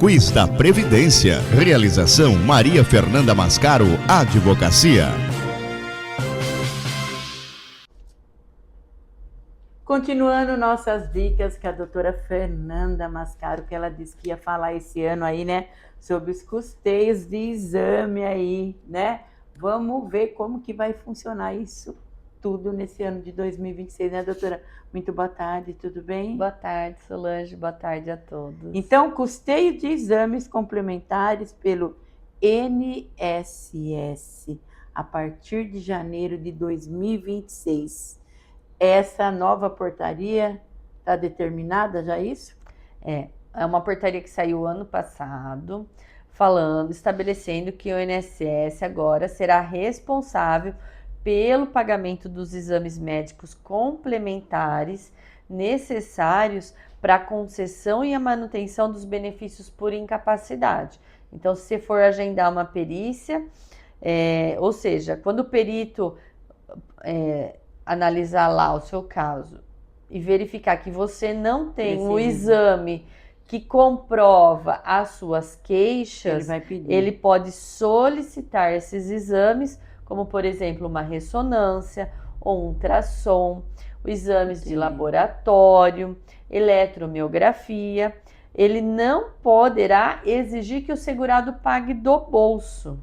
Quiz da Previdência. Realização Maria Fernanda Mascaro, Advocacia. Continuando nossas dicas que a doutora Fernanda Mascaro, que ela disse que ia falar esse ano aí, né? Sobre os custeios de exame aí, né? Vamos ver como que vai funcionar isso tudo nesse ano de 2026, né, doutora? Muito boa tarde, tudo bem? Boa tarde, Solange, boa tarde a todos. Então, custeio de exames complementares pelo INSS a partir de janeiro de 2026. Essa nova portaria está determinada já isso? É uma portaria que saiu ano passado, estabelecendo que o INSS agora será responsável pelo pagamento dos exames médicos complementares necessários para a concessão e a manutenção dos benefícios por incapacidade. Então, se você for agendar uma perícia, ou seja, quando o perito analisar lá o seu caso e verificar que você não tem o exame que comprova as suas queixas, ele pode solicitar esses exames, como por exemplo uma ressonância ou um ultrassom, exames de laboratório, eletromiografia. Ele não poderá exigir que o segurado pague do bolso.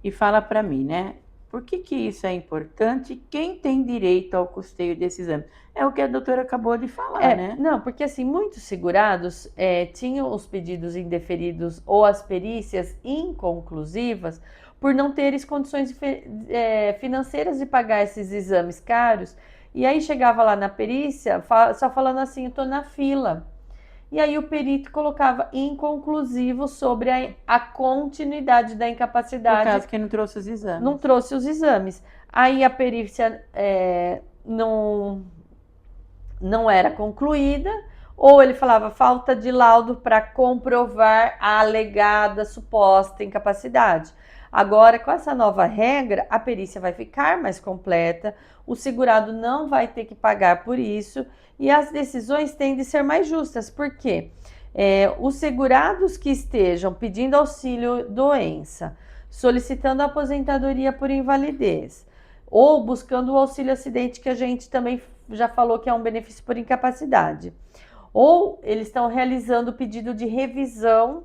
E fala para mim, né? Por que isso é importante? Quem tem direito ao custeio desse exame? É o que a doutora acabou de falar, né? Não, porque assim, muitos segurados tinham os pedidos indeferidos ou as perícias inconclusivas por não terem condições financeiras de pagar esses exames caros. E aí chegava lá na perícia só falando assim, eu tô na fila. E aí o perito colocava inconclusivo sobre a continuidade da incapacidade. Por causa que não trouxe os exames. Não trouxe os exames. Aí a perícia não era concluída, ou ele falava falta de laudo para comprovar a alegada suposta incapacidade. Agora, com essa nova regra, a perícia vai ficar mais completa, o segurado não vai ter que pagar por isso e as decisões têm de ser mais justas, porque os segurados que estejam pedindo auxílio doença, solicitando aposentadoria por invalidez ou buscando o auxílio acidente, que a gente também já falou que é um benefício por incapacidade, ou eles estão realizando o pedido de revisão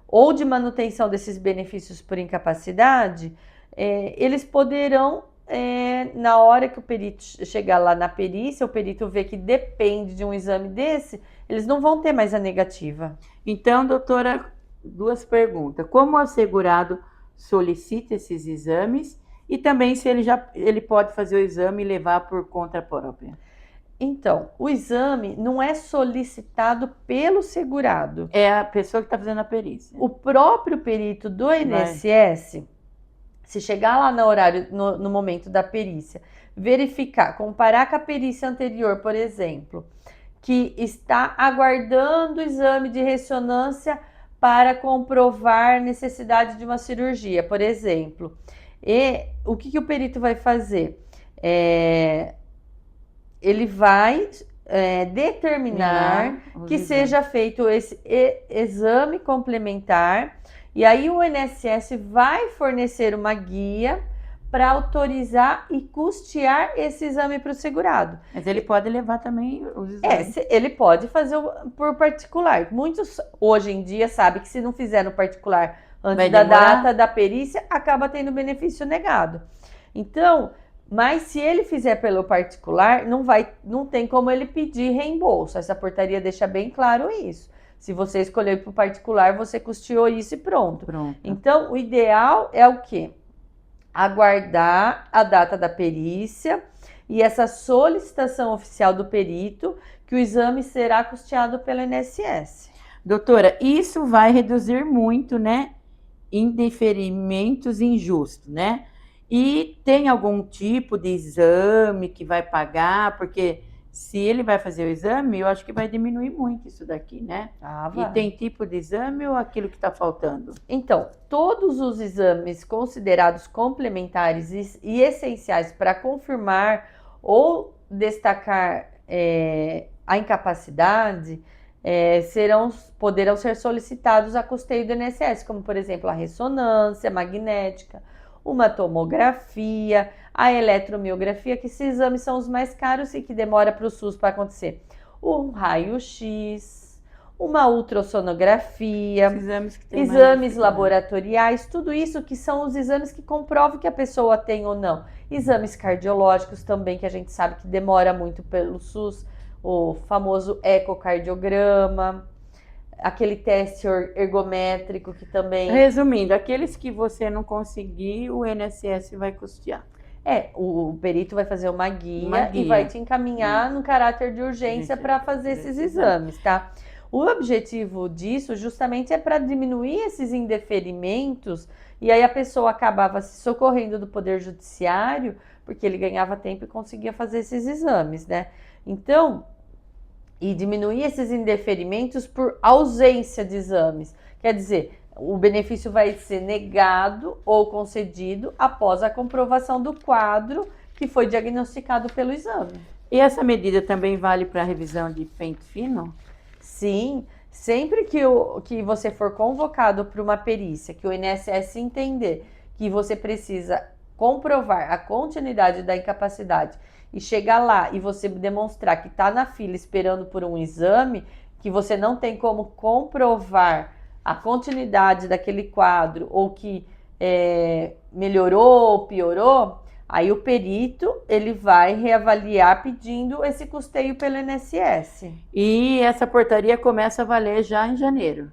ou de manutenção desses benefícios por incapacidade, eles poderão, na hora que o perito chegar lá na perícia, o perito vê que depende de um exame desse, eles não vão ter mais a negativa. Então, doutora, duas perguntas. Como o assegurado solicita esses exames e também se ele pode fazer o exame e levar por conta própria? Então, o exame não é solicitado pelo segurado. É a pessoa que está fazendo a perícia. O próprio perito do INSS, se chegar lá no momento da perícia, verificar, comparar com a perícia anterior, por exemplo, que está aguardando o exame de ressonância para comprovar necessidade de uma cirurgia, por exemplo. E o que o perito vai fazer? Ele vai determinar que seja feito esse exame complementar e aí o INSS vai fornecer uma guia para autorizar e custear esse exame para o segurado. Mas ele pode levar também os exames. Ele pode fazer por particular. Muitos hoje em dia sabem que se não fizer no particular antes da data da perícia, acaba tendo benefício negado. Então, mas se ele fizer pelo particular, não tem como ele pedir reembolso. Essa portaria deixa bem claro isso. Se você escolher para o particular, você custeou isso e pronto. Então, o ideal é o quê? Aguardar a data da perícia e essa solicitação oficial do perito que o exame será custeado pelo INSS. Doutora, isso vai reduzir muito, né? Indeferimentos injustos, né? E tem algum tipo de exame que vai pagar? Porque se ele vai fazer o exame, eu acho que vai diminuir muito isso daqui, né? E tem tipo de exame ou aquilo que está faltando? Então, todos os exames considerados complementares e essenciais para confirmar ou destacar a incapacidade, poderão ser solicitados a custeio do INSS, como, por exemplo, a ressonância magnética, uma tomografia, a eletromiografia, que esses exames são os mais caros e que demora para o SUS para acontecer. Um raio-x, uma ultrassonografia, exames laboratoriais, tudo isso que são os exames que comprovam que a pessoa tem ou não. Exames cardiológicos também, que a gente sabe que demora muito pelo SUS, o famoso ecocardiograma, aquele teste ergométrico que também... Resumindo, aqueles que você não conseguir, o INSS vai custear. O perito vai fazer uma guia e vai te encaminhar no caráter de urgência para fazer esses exames, tá? O objetivo disso justamente é para diminuir esses indeferimentos, e aí a pessoa acabava se socorrendo do Poder Judiciário, porque ele ganhava tempo e conseguia fazer esses exames, né? Então, e diminuir esses indeferimentos por ausência de exames. Quer dizer, o benefício vai ser negado ou concedido após a comprovação do quadro que foi diagnosticado pelo exame. E essa medida também vale para a revisão de pente fino? Sim, sempre que você for convocado para uma perícia, que o INSS entender que você precisa comprovar a continuidade da incapacidade e chegar lá e você demonstrar que está na fila esperando por um exame, que você não tem como comprovar a continuidade daquele quadro ou que melhorou ou piorou, aí o perito ele vai reavaliar pedindo esse custeio pelo INSS. E essa portaria começa a valer já em janeiro.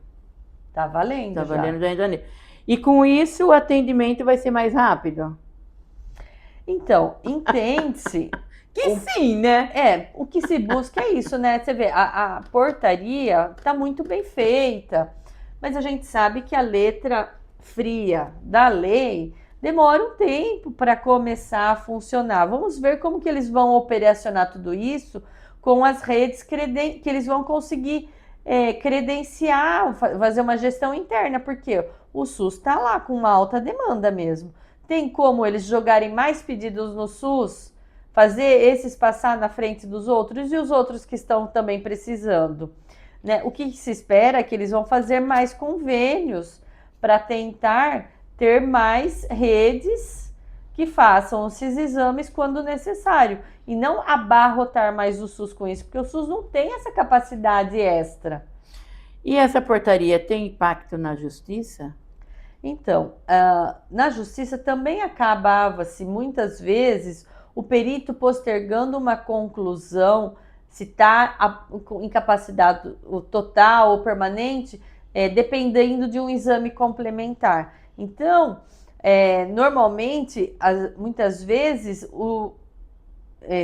Tá valendo já. Tá valendo já em janeiro. E com isso o atendimento vai ser mais rápido? Então, entende-se... sim, né? O que se busca é isso, né? Você vê, a portaria tá muito bem feita, mas a gente sabe que a letra fria da lei demora um tempo para começar a funcionar. Vamos ver como que eles vão operacionar tudo isso com as redes que eles vão conseguir credenciar, fazer uma gestão interna, porque o SUS está lá com uma alta demanda mesmo. Tem como eles jogarem mais pedidos no SUS, fazer esses passar na frente dos outros e os outros que estão também precisando, né? O que se espera é que eles vão fazer mais convênios para tentar ter mais redes que façam esses exames quando necessário e não abarrotar mais o SUS com isso, porque o SUS não tem essa capacidade extra. E essa portaria tem impacto na justiça? Então, na justiça também acabava-se muitas vezes o perito postergando uma conclusão, se está incapacitado total ou permanente, dependendo de um exame complementar. Então, normalmente, muitas vezes,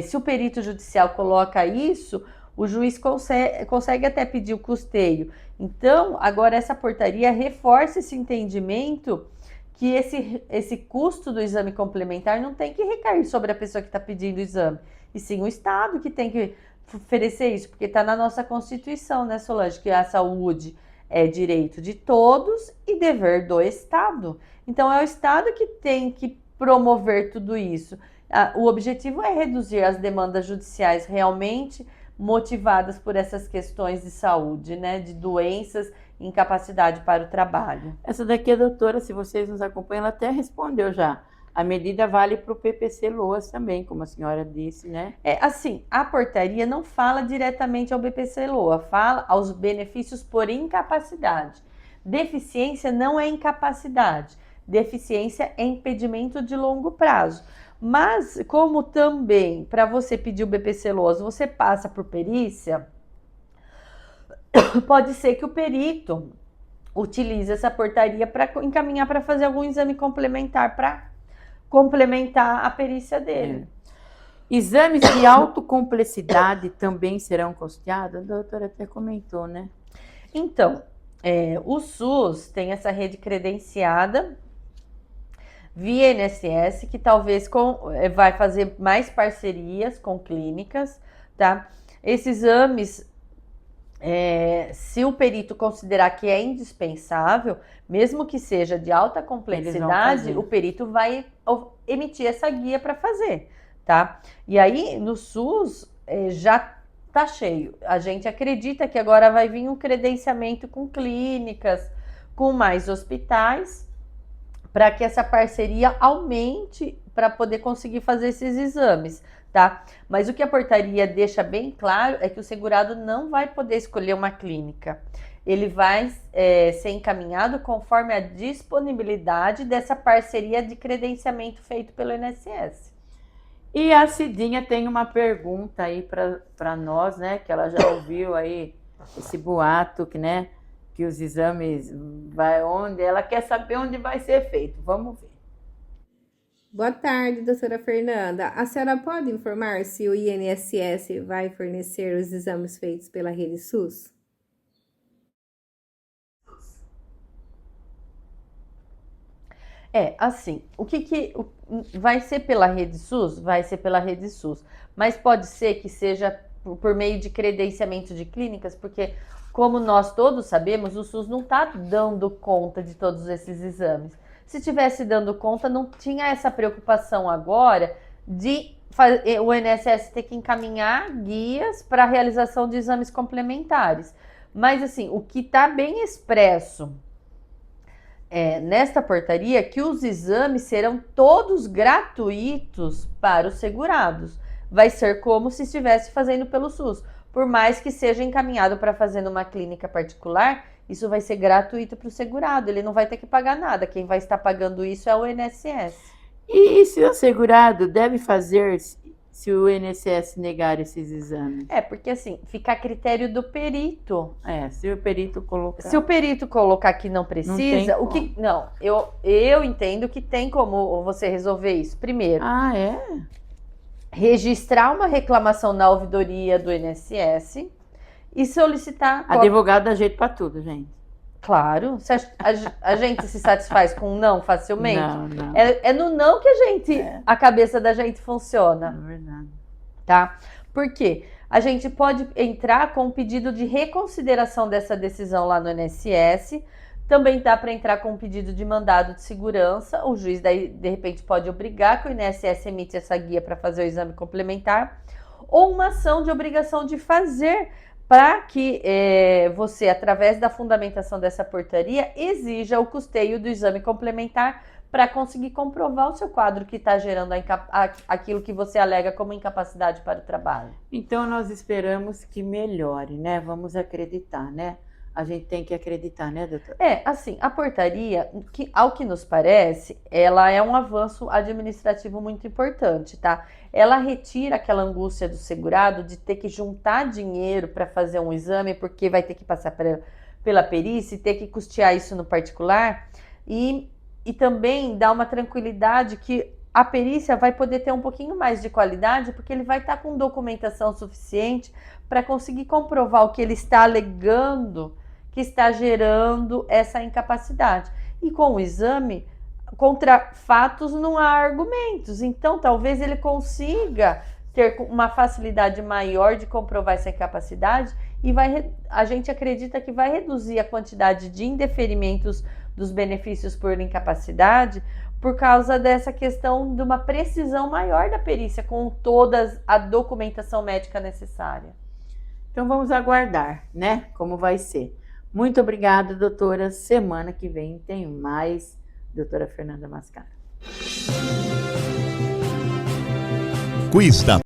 se o perito judicial coloca isso, o juiz consegue até pedir o custeio. Então, agora essa portaria reforça esse entendimento que esse custo do exame complementar não tem que recair sobre a pessoa que está pedindo o exame, e sim o Estado que tem que oferecer isso, porque está na nossa Constituição, né, Solange, que a saúde é direito de todos e dever do Estado. Então, é o Estado que tem que promover tudo isso. O objetivo é reduzir as demandas judiciais realmente motivadas por essas questões de saúde, né, de doenças, incapacidade para o trabalho. Essa daqui, a doutora, se vocês nos acompanham, ela até respondeu já. A medida vale para o PPC Loas também, como a senhora disse, né? Assim, a portaria não fala diretamente ao BPC Loa, fala aos benefícios por incapacidade. Deficiência não é incapacidade, deficiência é impedimento de longo prazo. Mas, como também, para você pedir o BPC Loas, você passa por perícia, pode ser que o perito utilize essa portaria para encaminhar para fazer algum exame complementar para complementar a perícia dele. Exames de autocomplexidade também serão custeados? A doutora até comentou, né? Então, o SUS tem essa rede credenciada via INSS, que talvez vai fazer mais parcerias com clínicas, tá? Esses exames, se o perito considerar que é indispensável, mesmo que seja de alta complexidade, o perito vai emitir essa guia para fazer, tá? E aí, no SUS, já tá cheio. A gente acredita que agora vai vir um credenciamento com clínicas, com mais hospitais, para que essa parceria aumente para poder conseguir fazer esses exames, tá? Mas o que a portaria deixa bem claro é que o segurado não vai poder escolher uma clínica. Ele vai ser encaminhado conforme a disponibilidade dessa parceria de credenciamento feito pelo INSS. E a Cidinha tem uma pergunta aí para nós, né? Que ela já ouviu aí esse boato que, né? Que os exames vai onde? Ela quer saber onde vai ser feito. Vamos ver. Boa tarde, doutora Fernanda. A senhora pode informar se o INSS vai fornecer os exames feitos pela Rede SUS? Assim, vai ser pela Rede SUS? Vai ser pela Rede SUS, mas pode ser que seja por meio de credenciamento de clínicas, porque, como nós todos sabemos, o SUS não está dando conta de todos esses exames. Se tivesse dando conta, não tinha essa preocupação agora de o INSS ter que encaminhar guias para a realização de exames complementares. Mas, assim, o que está bem expresso nesta portaria, que os exames serão todos gratuitos para os segurados. Vai ser como se estivesse fazendo pelo SUS. Por mais que seja encaminhado para fazer numa clínica particular, isso vai ser gratuito para o segurado. Ele não vai ter que pagar nada. Quem vai estar pagando isso é o INSS. E se o segurado deve fazer se o INSS negar esses exames? Porque assim, fica a critério do perito. Se o perito colocar... Se o perito colocar que não precisa, eu entendo que tem como você resolver isso. Primeiro, registrar uma reclamação na ouvidoria do INSS e solicitar... Advogado dá jeito para tudo, gente. Claro. A gente se satisfaz com um não facilmente? Não. É no não que a cabeça da gente funciona. É verdade. Tá? Por quê? A gente pode entrar com um pedido de reconsideração dessa decisão lá no INSS. Também dá para entrar com um pedido de mandado de segurança. O juiz daí, de repente, pode obrigar que o INSS emite essa guia para fazer o exame complementar. Ou uma ação de obrigação de fazer, para que você, através da fundamentação dessa portaria, exija o custeio do exame complementar para conseguir comprovar o seu quadro que está gerando aquilo que você alega como incapacidade para o trabalho. Então, nós esperamos que melhore, né? Vamos acreditar, né? A gente tem que acreditar, né, doutora? Assim, a portaria, ao que nos parece, ela é um avanço administrativo muito importante, tá? Ela retira aquela angústia do segurado de ter que juntar dinheiro para fazer um exame, porque vai ter que passar pela perícia e ter que custear isso no particular, e também dá uma tranquilidade que a perícia vai poder ter um pouquinho mais de qualidade, porque ele vai estar com documentação suficiente para conseguir comprovar o que ele está alegando que está gerando essa incapacidade. E com o exame, contra fatos não há argumentos. Então, talvez ele consiga ter uma facilidade maior de comprovar essa incapacidade e a gente acredita que vai reduzir a quantidade de indeferimentos dos benefícios por incapacidade por causa dessa questão de uma precisão maior da perícia com toda a documentação médica necessária. Então, vamos aguardar, né, como vai ser. Muito obrigada, doutora. Semana que vem tem mais doutora Fernanda Mascaro. Quiz da